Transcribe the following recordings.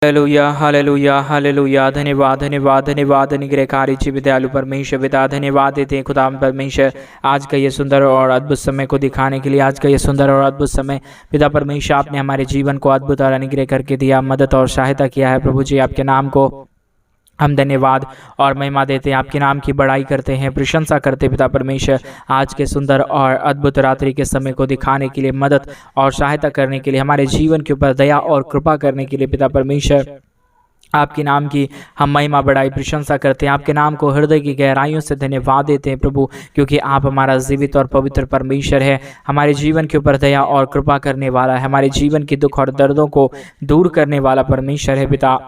Hallelujah hallelujah hallelujah. धन्यवाद धन्यवाद धन्यवाद अनुग्रहकारी जीवित दयालु परमेश्वर पिता, धन्यवाद देते हैं खुदा परमेश्वर आज का ये सुंदर और अद्भुत समय को दिखाने के लिए। आज का ये सुंदर और अद्भुत समय पिता परमेश्वर आपने हमारे जीवन को अद्भुत और अनुग्रह करके दिया, मदद और सहायता किया है। प्रभु जी आपके नाम को हम धन्यवाद और महिमा देते हैं, आपके नाम की बड़ाई करते हैं, प्रशंसा करते हैं पिता परमेश्वर आज के सुंदर और अद्भुत रात्रि के समय को दिखाने के लिए, मदद और सहायता करने के लिए, हमारे जीवन के ऊपर दया और कृपा करने के लिए पिता परमेश्वर आपके नाम की हम महिमा बड़ाई प्रशंसा करते हैं। आपके नाम को हृदय की गहराइयों से धन्यवाद देते हैं प्रभु, क्योंकि आप हमारा जीवित और पवित्र परमेश्वर है, हमारे जीवन के ऊपर दया और कृपा करने वाला है, हमारे जीवन की दुख और दर्दों को दूर करने वाला परमेश्वर है पिता।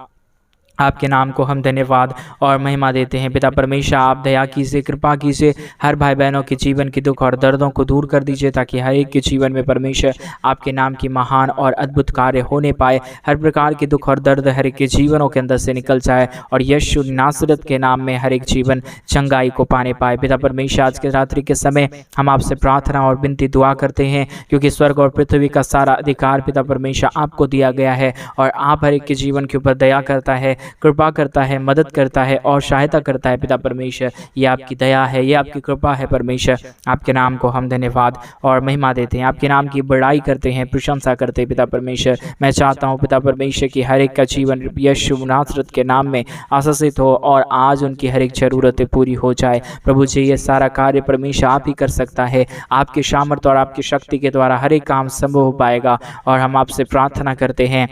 आपके नाम को हम धन्यवाद और महिमा देते हैं पिता परमेश्वर। आप दया कीजिए, कृपा कीजिए, हर भाई बहनों के जीवन की दुख और दर्दों को दूर कर दीजिए, ताकि हर एक के जीवन में परमेश्वर आपके नाम की महान और अद्भुत कार्य होने पाए। हर प्रकार की दुख और दर्द हर एक के जीवनों के अंदर से निकल जाए और यीशु नासरत के नाम में हर एक जीवन चंगाई को पाने पाए। पिता परमेश्वर आज के रात्रि के समय हम आपसे प्रार्थना और विनती दुआ करते हैं, क्योंकि स्वर्ग और पृथ्वी का सारा अधिकार पिता परमेश्वर आपको दिया गया है और आप हर एक के जीवन के ऊपर दया करता है, कृपा करता है, मदद करता है और सहायता करता है पिता परमेश्वर। ये आपकी दया है, ये आपकी कृपा है परमेश्वर। आपके नाम को हम धन्यवाद और महिमा देते हैं, आपके नाम की बड़ाई करते हैं, प्रशंसा करते हैं पिता परमेश्वर। मैं चाहता हूँ पिता परमेश्वर की हर एक का जीवन यीशु नासरत के नाम में आशीषित हो और आज उनकी हर एक जरूरतें पूरी हो जाए। प्रभु जी ये सारा कार्य परमेश्वर आप ही कर सकता है, आपके सामर्थ्य और आपकी शक्ति के द्वारा हर एक काम संभव हो पाएगा। और हम आपसे प्रार्थना करते हैं,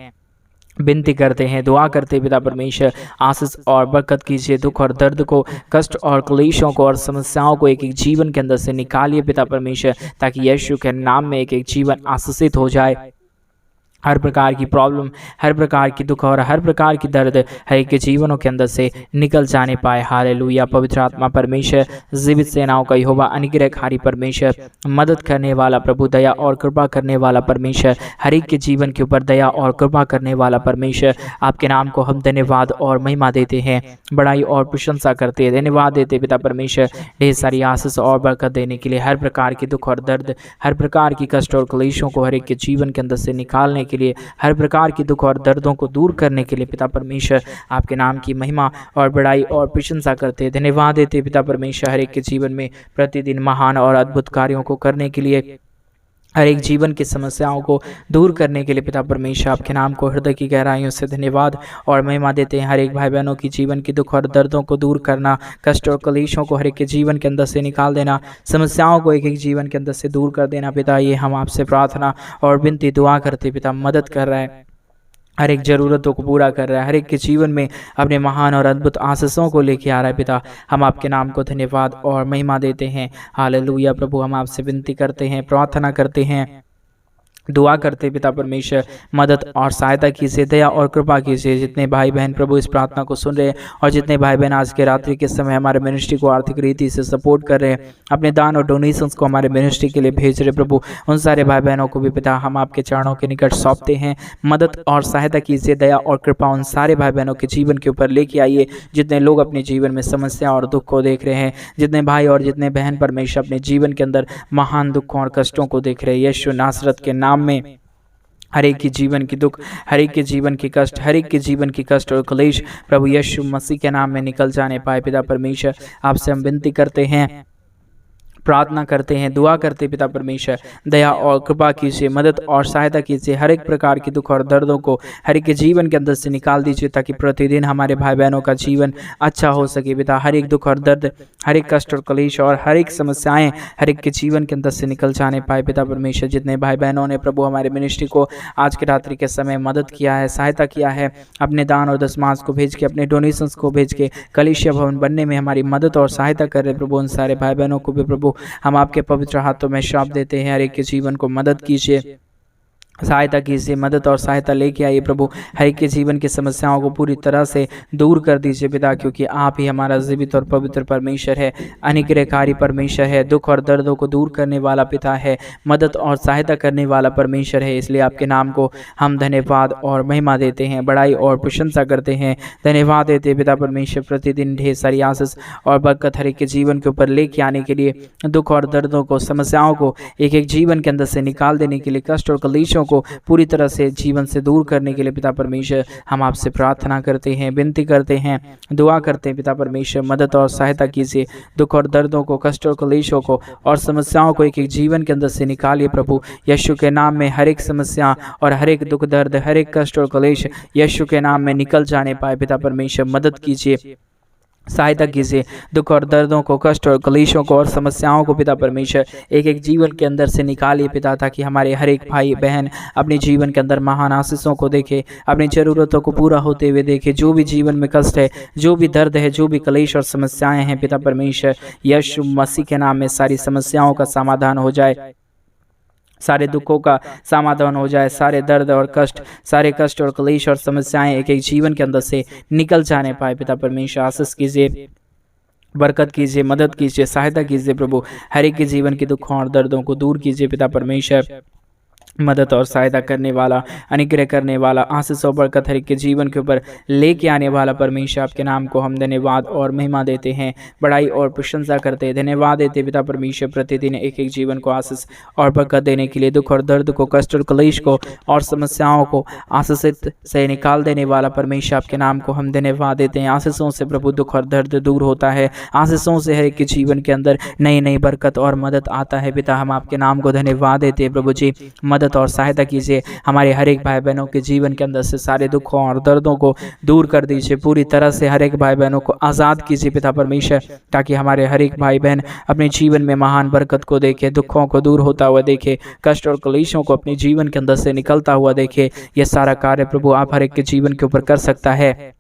विनती करते हैं, दुआ करते हैं पिता परमेश्वर आशीष और बरकत कीजिए। दुख और दर्द को, कष्ट और क्लेशों को और समस्याओं को एक एक जीवन के अंदर से निकालिए पिता परमेश्वर, ताकि यीशु के नाम में एक एक जीवन आशीषित हो जाए। हर प्रकार की प्रॉब्लम, हर प्रकार की दुख और हर प्रकार की दर्द हर एक के जीवनों के अंदर से निकल जाने पाए। हालेलुया। पवित्र आत्मा परमेश्वर, जीवित सेनाओं का यहोवा, अनुग्रहकारी परमेश्वर, मदद करने वाला प्रभु, दया और कृपा करने वाला परमेश्वर, हर एक के जीवन के ऊपर दया और कृपा करने वाला परमेश्वर, आपके नाम को हम धन्यवाद और महिमा देते हैं, बड़ाई और प्रशंसा करते हैं, धन्यवाद देते पिता परमेश्वर ढेर सारी आशीष और बरकत देने के लिए। हर प्रकार की दुख और दर्द, हर प्रकार की कष्ट और क्लेशों को हर एक के जीवन के अंदर से निकालने के लिए, हर प्रकार की दुख और दर्दों को दूर करने के लिए पिता परमेश्वर आपके नाम की महिमा और बड़ाई और प्रशंसा करते हैं, धन्यवाद देते पिता परमेश्वर। हर एक के जीवन में प्रतिदिन महान और अद्भुत कार्यों को करने के लिए, हर एक जीवन की समस्याओं को दूर करने के लिए पिता परमेश्वर आपके नाम को हृदय की गहराइयों से धन्यवाद और महिमा देते हैं। हर एक भाई बहनों की जीवन की दुख और दर्दों को दूर करना, कष्ट और क्लेशों को हर एक के जीवन के अंदर से निकाल देना, समस्याओं को एक एक जीवन के अंदर से दूर कर देना पिता, ये हम आपसे प्रार्थना और विनती दुआ करते पिता। मदद कर रहा है, हर एक ज़रूरतों को पूरा कर रहा है, हर एक के जीवन में अपने महान और अद्भुत आशीषों को लेके आ रहा है पिता। हम आपके नाम को धन्यवाद और महिमा देते हैं। हालेलुया। प्रभु हम आपसे विनती करते हैं, प्रार्थना करते हैं, दुआ करते पिता परमेश्वर, मदद और सहायता कीजिए, दया और कृपा कीजिए। जितने भाई बहन प्रभु इस प्रार्थना को सुन रहे हैं और जितने भाई बहन आज के रात्रि के समय हमारे मिनिस्ट्री को आर्थिक रीति से सपोर्ट कर रहे हैं, अपने दान और डोनेशंस को हमारे मिनिस्ट्री के लिए भेज रहे प्रभु, उन सारे भाई बहनों को भी पिता हम आपके चरणों के निकट सौंपते हैं। मदद और सहायता कीजिए, दया और कृपा उन सारे भाई बहनों के जीवन के ऊपर लेके आइए, जितने लोग अपने जीवन में समस्या और दुख को देख रहे हैं, जितने भाई और जितने बहन परमेश्वर अपने जीवन के अंदर महान दुखों और कष्टों को देख रहे हैं, यीशु नासरत के नाम में हर एक के जीवन की दुख, हर एक के जीवन की कष्ट, हर एक के जीवन की कष्ट और क्लेश प्रभु यीशु मसीह के नाम में निकल जाने पाए पिता परमेश्वर। आपसे हम विनती करते हैं, प्रार्थना करते हैं, दुआ करते पिता परमेश्वर, दया और कृपा कीजिए, मदद और सहायता कीजिए। हर एक प्रकार की दुख और दर्दों को हर एक के जीवन के अंदर से निकाल दीजिए, ताकि प्रतिदिन हमारे भाई बहनों का जीवन अच्छा हो सके पिता। हर एक दुख और दर्द, हर एक कष्ट और क्लेश और हर एक समस्याएं हर एक के जीवन के अंदर से निकल जाने पाए पिता परमेश्वर। जितने भाई बहनों ने प्रभु हमारे मिनिस्ट्री को आज के रात्रि के समय मदद किया है, सहायता किया है, अपने दान और दशमांश को भेज के, अपने डोनेशंस को भेज के कलीसिया भवन बनने में हमारी मदद और सहायता कर रहे प्रभु, उन सारे भाई बहनों को भी प्रभु हम आपके पवित्र हाथों में सौंप देते हैं। हर एक के जीवन को मदद कीजिए, सहायता कीजिए, मदद और सहायता लेके आइए प्रभु। हर एक के जीवन की समस्याओं को पूरी तरह से दूर कर दीजिए पिता, क्योंकि आप ही हमारा जीवित और पवित्र परमेश्वर है, अनुग्रहकारी परमेश्वर है, दुख और दर्दों को दूर करने वाला पिता है, मदद और सहायता करने वाला परमेश्वर है। इसलिए आपके नाम को हम धन्यवाद और महिमा देते हैं, बड़ाई और प्रशंसा करते हैं, धन्यवाद देते पिता परमेश्वर। प्रतिदिन ढेर सारी आशीष और बरकत हर एक के जीवन के ऊपर लेके आने के लिए, दुख और दर्दों को, समस्याओं को एक एक जीवन के अंदर से निकाल देने के लिए, कष्ट और क्लेशों को पूरी तरह से जीवन से दूर करने के लिए पिता परमेश्वर हम आपसे प्रार्थना करते हैं, विनती करते हैं, दुआ करते हैं। पिता परमेश्वर मदद और सहायता कीजिए, दुख और दर्दों को, कष्ट और क्लेशों को और समस्याओं को एक एक जीवन के अंदर से निकालिए प्रभु। यीशु के नाम में हर एक समस्या और हर एक दुख दर्द, हर एक कष्ट और क्लेश यीशु के नाम में निकल जाने पाए। पिता परमेश्वर मदद कीजिए, सहायता कीजिए, दुख और दर्दों को, कष्ट और क्लेशों को और समस्याओं को पिता परमेश्वर एक एक जीवन के अंदर से निकालिए पिता, ताकि हमारे हर एक भाई बहन अपने जीवन के अंदर महान आशीषों को देखे, अपनी ज़रूरतों को पूरा होते हुए देखे। जो भी जीवन में कष्ट है, जो भी दर्द है, जो भी क्लेश और समस्याएं हैं पिता परमेश्वर, यीशु मसीह के नाम में सारी समस्याओं का समाधान हो जाए, सारे दुखों का समाधान हो जाए, सारे दर्द और कष्ट, सारे कष्ट और क्लेश और समस्याएं एक एक जीवन के अंदर से निकल जाने पाए। पिता परमेश्वर आशीष कीजिए, बरकत कीजिए, मदद कीजिए, सहायता कीजिए प्रभु। हर एक के जीवन के दुखों और दर्दों को दूर कीजिए पिता परमेश्वर। मदद और सहायता करने वाला, अनुग्रह करने वाला, आशीष और बरकत हर एक के जीवन के ऊपर लेके आने वाला परमेश्वर, आपके नाम को हम धन्यवाद और महिमा देते हैं, बड़ाई और प्रशंसा करते हैं, धन्यवाद देते पिता परमेश्वर। प्रतिदिन एक एक जीवन को आशीष और बरकत देने के लिए, दुख और दर्द को, कष्ट और क्लेश को और समस्याओं को आशीषित से निकाल देने वाला परमेश्वर, आपके नाम को हम धन्यवाद देते हैं। आशीषों से प्रभु दुख और दर्द दूर होता है, आशीषों से हर एक के जीवन के अंदर नई नई बरकत और मदद आता है। पिता हम आपके नाम को धन्यवाद देते हैं प्रभु जी। मदद और सहायता कीजिए, हमारे हर एक भाई बहनों के जीवन के अंदर से सारे दुखों और दर्दों को दूर कर दीजिए, पूरी तरह से हर एक भाई बहनों को आज़ाद कीजिए पिता परमेश्वर, ताकि हमारे हर एक भाई बहन अपने जीवन में महान बरकत को देखे, दुखों को दूर होता हुआ देखे, कष्ट और क्लेशों को अपने जीवन के अंदर से निकलता हुआ देखे। यह सारा कार्य प्रभु आप हर एक के जीवन के ऊपर कर सकता है।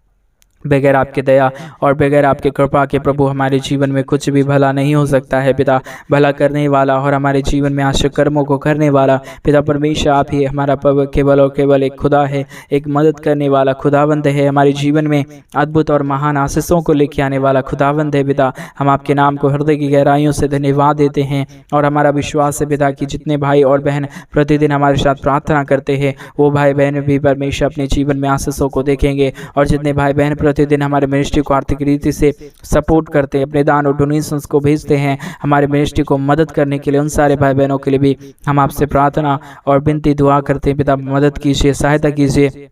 बगैर आपके दया और बगैर आपके कृपा के प्रभु हमारे जीवन में कुछ भी भला नहीं हो सकता है पिता। भला करने वाला और हमारे जीवन में आश्चर्य कर्मों को करने वाला पिता परमेश्वर आप ही हमारा केवल और केवल एक खुदा है, एक मदद करने वाला खुदावंद है, हमारे जीवन में अद्भुत और महान आशीषों को लेके आने वाला खुदावंद है पिता। हम आपके नाम को हृदय की गहराइयों से धन्यवाद देते हैं और हमारा विश्वास है पिता कि जितने भाई और बहन प्रतिदिन हमारे साथ प्रार्थना करते हैं वो भाई बहन भी परमेश्वर अपने जीवन में आशीषों को देखेंगे, और जितने भाई बहन प्रतिदिन हमारे मिनिस्ट्री को आर्थिक रीति से सपोर्ट करते हैं, अपने दान और डोनेशंस को भेजते हैं हमारे मिनिस्ट्री को मदद करने के लिए, उन सारे भाई बहनों के लिए भी हम आपसे प्रार्थना और विनती दुआ करते हैं पिता। मदद कीजिए, सहायता कीजिए,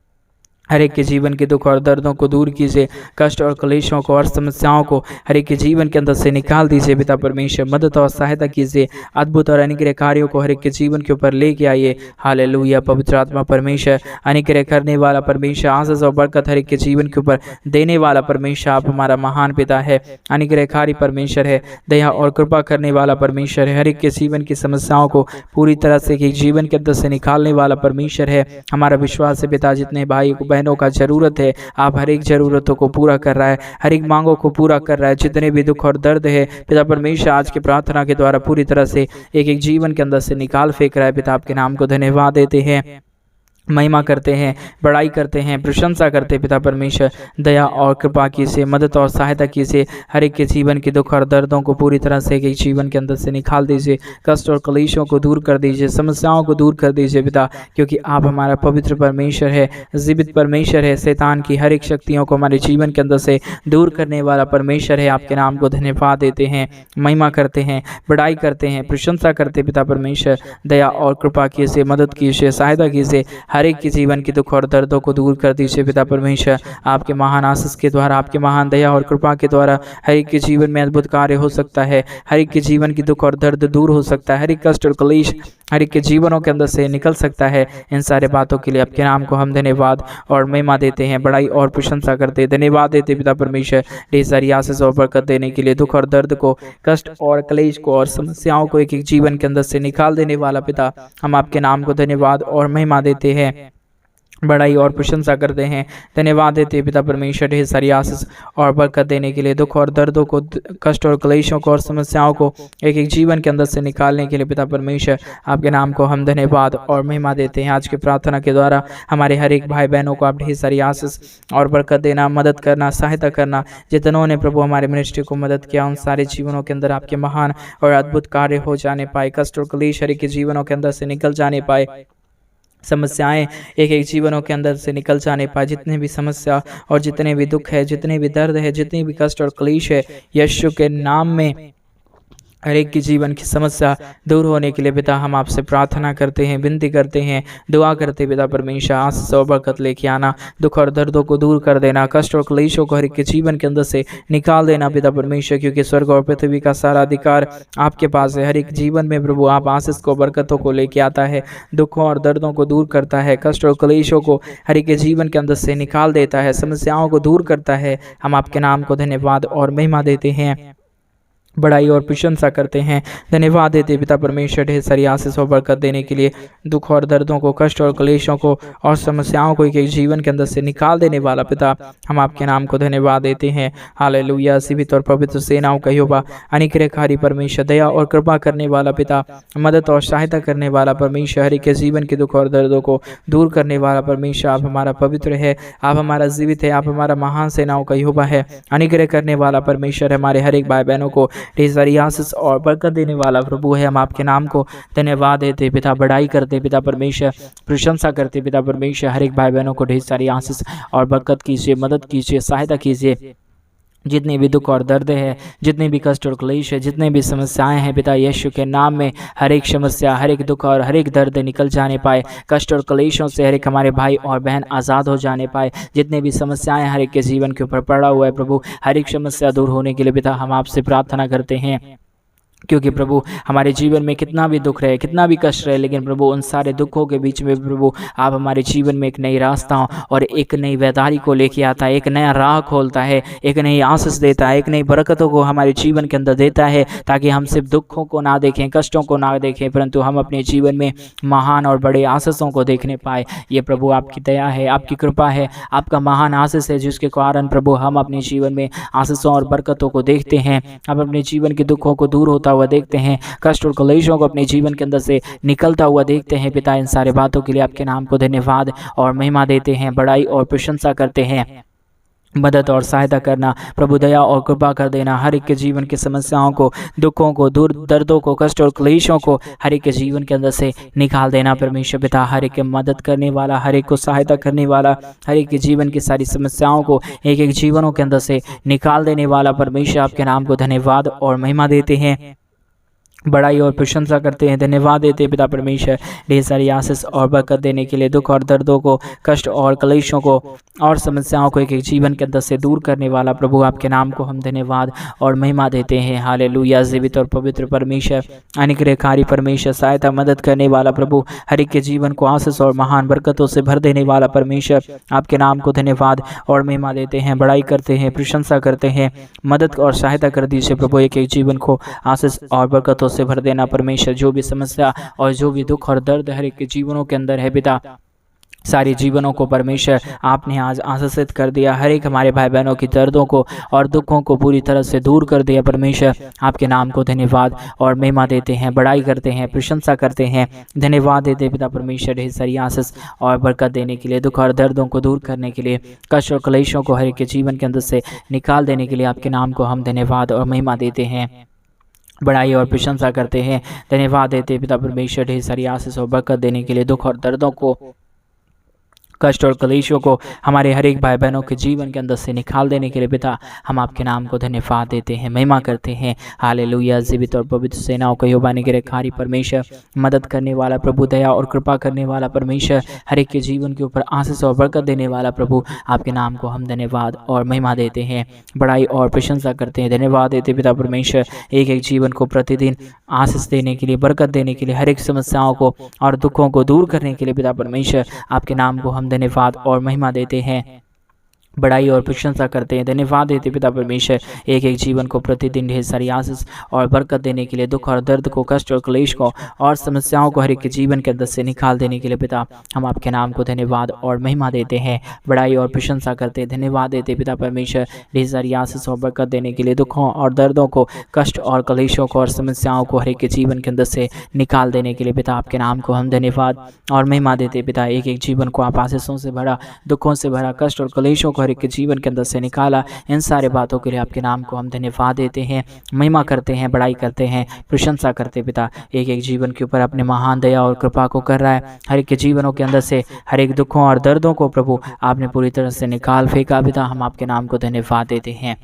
हर एक के जीवन के दुख और दर्दों को दूर कीजिए, कष्ट और क्लेशों को और समस्याओं को हर एक के जीवन के अंदर से निकाल दीजिए पिता परमेश्वर। मदद और सहायता कीजिए, अद्भुत और अनुग्रह कार्यों को हर एक के जीवन के ऊपर लेके आइए। हालेलुया। पवित्र आत्मा परमेश्वर, अनुग्रह करने वाला परमेश्वर, आशीष और बरकत हर एक के जीवन के ऊपर देने वाला परमेश्वर, आप हमारा महान पिता है, अनुग्रहकारी परमेश्वर है, दया और कृपा करने वाला परमेश्वर है, हर एक के जीवन की समस्याओं को पूरी तरह से एक जीवन के अंदर से निकालने वाला परमेश्वर है। हमारा विश्वास है पिता जितने भाई बहनों का जरूरत है आप हर एक जरूरतों को पूरा कर रहा है, हर एक मांगों को पूरा कर रहा है। जितने भी दुख और दर्द है पिता परमेश्वर आज की प्रार्थना के द्वारा पूरी तरह से एक एक जीवन के अंदर से निकाल फेंक रहा है पिता। आपके नाम को धन्यवाद देते हैं, महिमा करते हैं, बड़ाई करते हैं, प्रशंसा करते हैं पिता परमेश्वर। दया और कृपा कीजिए, मदद और सहायता कीजिए, हर एक के जीवन के दुख और दर्दों को पूरी तरह से एक जीवन के अंदर से निकाल दीजिए, कष्ट और क्लेशों को दूर कर दीजिए, समस्याओं को दूर कर दीजिए पिता, क्योंकि आप हमारा पवित्र परमेश्वर है, जीवित परमेश्वर है, शैतान की हर एक शक्तियों को हमारे जीवन के अंदर से दूर करने वाला परमेश्वर है। आपके नाम को धन्यवाद देते हैं, महिमा करते हैं, बड़ाई करते हैं, प्रशंसा करते पिता परमेश्वर। दया और कृपा कीजिए, मदद कीजिए, सहायता कीजिए, हर एक के जीवन के दुख और दर्दों को दूर कर दीजिए पिता परमेश्वर। आपके महान आशीष के द्वारा, आपके महान दया और कृपा के द्वारा हर एक के जीवन में अद्भुत कार्य हो सकता है, हर एक के जीवन की दुख और दर्द दूर हो सकता है, हर एक कष्ट और क्लेश हर एक के जीवनों के अंदर से निकल सकता है। इन सारे बातों के लिए आपके नाम को हम धन्यवाद और महिमा देते हैं, बड़ाई और प्रशंसा करते हैं, धन्यवाद देते पिता परमेश्वर ढेर सारी आशीष और बरकत देने के लिए, दुख और दर्द को, कष्ट और क्लेश को और समस्याओं को एक एक जीवन के अंदर से निकाल देने वाला पिता। हम आपके नाम को धन्यवाद और महिमा देते हैं, बड़ाई और प्रशंसा करते हैं, धन्यवाद देते पिता परमेश्वर ढेर सारी आशीष और बरकत देने के लिए, दुख और दर्दों को, कष्ट और क्लेशों को और समस्याओं को एक एक जीवन के अंदर से निकालने के लिए पिता परमेश्वर आपके नाम को हम धन्यवाद और महिमा देते हैं। आज की प्रार्थना के द्वारा हमारे हर एक भाई बहनों को आप ढेर सारी आशीष और बरकत देना, मदद करना, सहायता करना, जितनों ने प्रभु हमारे मिनिस्ट्री को मदद किया उन सारे जीवनों के अंदर आपके महान और अद्भुत कार्य हो जाने पाए, कष्ट और क्लेश हर एक के जीवनों के अंदर से निकल जाने पाए, समस्याएं एक एक जीवनों के अंदर से निकल जाने पाए, जितने भी समस्या और जितने भी दुख है, जितने भी दर्द है, जितने भी कष्ट और क्लेश है, यीशु के नाम में हर एक की जीवन की समस्या दूर होने के लिए पिता हम आपसे प्रार्थना करते हैं, विनती करते हैं, दुआ करते हैं पिता परमेश्वर। आशीष और बरकत लेके आना, दुख और दर्दों को दूर कर देना, कष्ट और क्लेशों को हर एक के जीवन के अंदर से निकाल देना पिता परमेश्वर, क्योंकि स्वर्ग और पृथ्वी का सारा अधिकार आपके पास है। हर एक जीवन में प्रभु आप आशीष को, बरकतों को लेके आता है, दुखों और दर्दों को दूर करता है, कष्ट और क्लेशों को हर एक के जीवन के अंदर से निकाल देता है, समस्याओं को दूर करता है। हम आपके नाम को धन्यवाद और महिमा देते हैं, बड़ाई और प्रशंसा करते हैं। धन्यवाद देते पिता परमेश्वर ढेर सारी आशीष और बरकत देने के लिए, दुख और दर्दों को, कष्ट और क्लेशों को और समस्याओं को एक जीवन के अंदर से निकाल देने वाला पिता हम आपके नाम को धन्यवाद देते हैं। हालेलुया। जीवित और पवित्र सेनाओं का यहोवा, अनुग्रहकारी परमेश्वर, दया और कृपा करने वाला पिता, मदद और सहायता करने वाला परमेश्वर, हर एक के जीवन के दुख और दर्दों को दूर करने वाला परमेश्वर, आप हमारा पवित्र है, आप हमारा जीवित है, आप हमारा महान सेनाओं का यहोवा है, अनुग्रह करने वाला परमेश्वर, हमारे हर एक भाई बहनों को ढेर सारी आशीष और बरकत देने वाला प्रभु है। हम आपके नाम को धन्यवाद देते पिता, बड़ाई करते पिता परमेश्वर, प्रशंसा करते पिता परमेश्वर। हर एक भाई बहनों को ढेर सारी आशीष और बरकत कीजिए, मदद कीजिए, सहायता कीजिए। जितने भी दुख और दर्द है, जितने भी कष्ट और क्लेश है, जितने भी समस्याएं हैं पिता यीशु के नाम में, हर एक समस्या, हर एक दुख और हर एक दर्द निकल जाने पाए, कष्ट और क्लेशों से हर एक हमारे भाई और बहन आज़ाद हो जाने पाए। जितने भी समस्याएं हर एक के जीवन के ऊपर पड़ा हुआ है प्रभु, हर एक समस्या दूर होने के लिए पिता हम आपसे प्रार्थना करते हैं, क्योंकि प्रभु हमारे जीवन में कितना भी दुख रहे, कितना भी कष्ट रहे, लेकिन प्रभु उन सारे दुखों के बीच में प्रभु आप हमारे जीवन में एक नई रास्ता और एक नई वैदारी को लेके आता है, एक नया राह खोलता है, एक नई आशीष देता है, एक नई बरकतों को हमारे जीवन के अंदर देता है, ताकि हम सिर्फ दुखों को ना देखें, कष्टों को ना देखें, परंतु हम अपने जीवन में महान और बड़े आशीषों को देखने पाए। ये प्रभु आपकी दया है, आपकी कृपा है, आपका महान आशीष है, जिसके कारण प्रभु हम अपने जीवन में आशीषों और बरकतों को देखते हैं। हम अपने जीवन के दुखों को दूर होता हुआ देखते हैं, कष्ट और क्लेशों को अपने जीवन के अंदर से निकलता हुआ देखते हैं। पिता इन सारे बातों के लिए आपके नाम को धन्यवाद और महिमा देते हैं, बड़ाई और प्रशंसा करते हैं। मदद और सहायता करना प्रभु, दया और कृपा कर देना, हर एक के जीवन की समस्याओं को, दुखों को, दूर दर्दों को, कष्ट और क्लेशों को हर एक के जीवन के अंदर से निकाल देना परमेश्वर पिता। हर एक के मदद करने वाला, हर एक को सहायता करने वाला, हर एक के जीवन की सारी समस्याओं को एक एक जीवनों के अंदर से निकाल देने वाला परमेश्वर, आपके नाम को धन्यवाद और महिमा देते हैं, बड़ाई और प्रशंसा करते हैं। धन्यवाद देते हैं पिता परमेश्वर ढेर सारी आशीष और बरकत देने के लिए, दुख और दर्दों को, कष्ट और क्लेशों को और समस्याओं को एक एक जीवन के अंदर से दूर करने वाला प्रभु, आपके नाम को हम धन्यवाद और महिमा देते हैं। हालेलुया। जीवित और पवित्र परमेश्वर, अनुग्रहकारी परमेश्वर, सहायता मदद करने वाला प्रभु, हर एक के जीवन को आशीष और महान बरकतों से भर देने वाला परमेश्वर, आपके नाम को धन्यवाद और महिमा देते हैं, बड़ाई करते हैं, प्रशंसा करते हैं। मदद और सहायता कर दीजिए प्रभु, एक एक जीवन को आशीष और बरकतों से भर देना परमेश्वर। जो भी समस्या और जो भी दुख और दर्द हर एक के जीवनों के अंदर है पिता, सारे जीवनों को परमेश्वर आपने आज आशीषित कर दिया। हर एक हमारे भाई बहनों की दर्दों को और दुखों को पूरी तरह से दूर कर दिया परमेश्वर, आपके नाम को धन्यवाद और महिमा देते हैं, बड़ाई करते हैं, प्रशंसा करते हैं। धन्यवाद देते पिता परमेश्वर ढेर सारी आशीष और बरकत देने के लिए, दुख और दर्दों को दूर करने के लिए, कष्ट और क्लेशों को हर एक के जीवन के अंदर से निकाल देने के लिए आपके नाम को हम धन्यवाद और महिमा देते हैं, बड़ाई और प्रशंसा करते हैं। धन्यवाद देते पिता परमेश्वर ढेर सारी आशीष और बरकत देने के लिए, दुख और दर्दों को, कष्ट और क्लेशों को हमारे हर एक भाई बहनों के जीवन के अंदर से निकाल देने के लिए पिता हम आपके नाम को धन्यवाद देते हैं, महिमा करते हैं। हालेलुया। जीवित और पवित्र सेनाओं का यहोवा निग्रहकारी परमेश्वर, मदद करने वाला प्रभु, दया और कृपा करने वाला परमेश्वर, हर एक के जीवन के ऊपर आशीष और बरकत देने वाला प्रभु, आपके नाम को हम धन्यवाद और महिमा देते हैं, बड़ाई और प्रशंसा करते हैं। धन्यवाद देते पिता परमेश्वर एक एक जीवन को प्रतिदिन आशीष देने के लिए, बरकत देने के लिए, हर एक समस्याओं को और दुखों को दूर करने के लिए पिता परमेश्वर, आपके नाम को हम धन्यवाद और महिमा देते हैं, बड़ाई और प्रशंसा करते हैं। धन्यवाद देते पिता परमेश्वर एक एक जीवन को प्रतिदिन ढेर सारी आशीष और बरकत देने के लिए, दुख और दर्द को, कष्ट और क्लेश को और समस्याओं को हर एक के जीवन के अंदर से निकाल देने के लिए पिता हम आपके नाम को धन्यवाद और महिमा देते हैं, बड़ाई और प्रशंसा करते हैं। धन्यवाद देते पिता परमेश्वर ढेर सारी आशीष और बरकत देने के लिए, दुखों और दर्दों को, कष्ट और क्लेशों को और समस्याओं को हर एक के जीवन के अंदर से निकाल देने के लिए पिता आपके नाम को हम धन्यवाद और महिमा देते पिता। एक एक जीवन को आप आशीषों से भरा, दुखों से भरा, कष्ट और क्लेशों को हर एक के जीवन के अंदर से निकाला। इन सारे बातों के लिए आपके नाम को हम धन्यवाद देते हैं, महिमा करते हैं, बड़ाई करते हैं, प्रशंसा करते पिता। एक एक जीवन के ऊपर अपने महान दया और कृपा को कर रहा है, हर एक के जीवनों के अंदर से हर एक दुखों और दर्दों को प्रभु आपने पूरी तरह से निकाल फेंका पिता। हम आपके नाम को धन्यवाद देते हैं,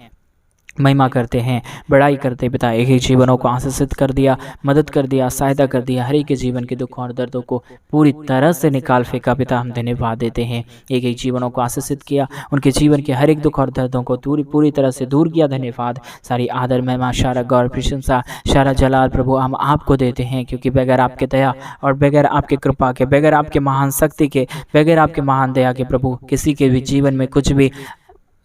महिमा करते हैं, बड़ाई करते पिता। एक एक जीवनों को आशीषित कर दिया, मदद कर दिया, सहायता कर दिया, हर एक के जीवन के दुखों और दर्दों को पूरी तरह से निकाल फेंका पिता। हम धन्यवाद देते हैं, एक एक जीवनों को आशीषित किया, उनके जीवन के हर एक दुख और दर्दों को पूरी तरह से दूर किया। धन्यवाद। सारी आदर महिमा, सारा गौर, प्रशंसा, सारा जलाल प्रभु हम आपको देते हैं, क्योंकि बगैर आपके दया और बगैर आपके कृपा के, बगैर आपके महान शक्ति के, बगैर आपके महान दया के प्रभु किसी के भी जीवन में कुछ भी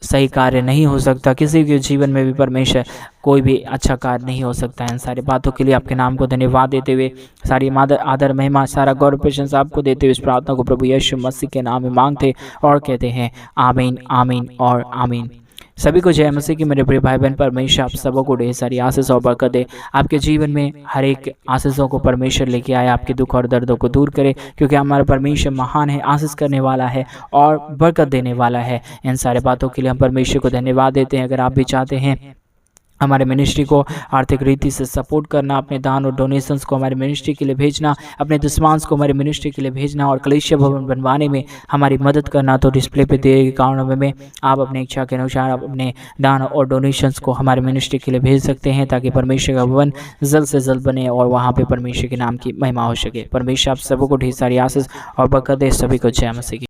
सही कार्य नहीं हो सकता। किसी के जीवन में भी परमेश्वर कोई भी अच्छा कार्य नहीं हो सकता है। इन सारी बातों के लिए आपके नाम को धन्यवाद देते हुए, सारी आदर महिमा, सारा गौरव प्रशंसा आपको देते हुए इस प्रार्थना को प्रभु यीशु मसीह के नाम में मांगते और कहते हैं आमीन, आमीन और आमीन। सभी को जय मसीह की। मेरे प्रिय भाई बहन, परमेश्वर आप सबों को ढेर सारी आशीष और बरकत दे। आपके जीवन में हर एक आशीषों को परमेश्वर लेके आए, आपके दुख और दर्दों को दूर करे, क्योंकि हमारा परमेश्वर महान है, आशीष करने वाला है और बरकत देने वाला है। इन सारे बातों के लिए हम परमेश्वर को धन्यवाद देते हैं। अगर आप भी चाहते हैं हमारे मिनिस्ट्री को आर्थिक रीति से सपोर्ट करना, अपने दान और डोनेशंस को हमारे मिनिस्ट्री के लिए भेजना, अपने दुश्मन को हमारे मिनिस्ट्री के लिए भेजना और कलीसिया भवन बनवाने में हमारी मदद करना, तो डिस्प्ले पे दिए गए अकाउंट में आप अपने इच्छा के अनुसार आप अपने दान और डोनेशंस को हमारे मिनिस्ट्री के लिए भेज सकते हैं, ताकि परमेश्वर का भवन जल्द से जल्द बने और वहाँ पर परमेश्वर के नाम की महिमा हो सके। परमेश्वर आप सबको ढेर सारी आशीष और बरकत दे। सभी को जय मसीह की।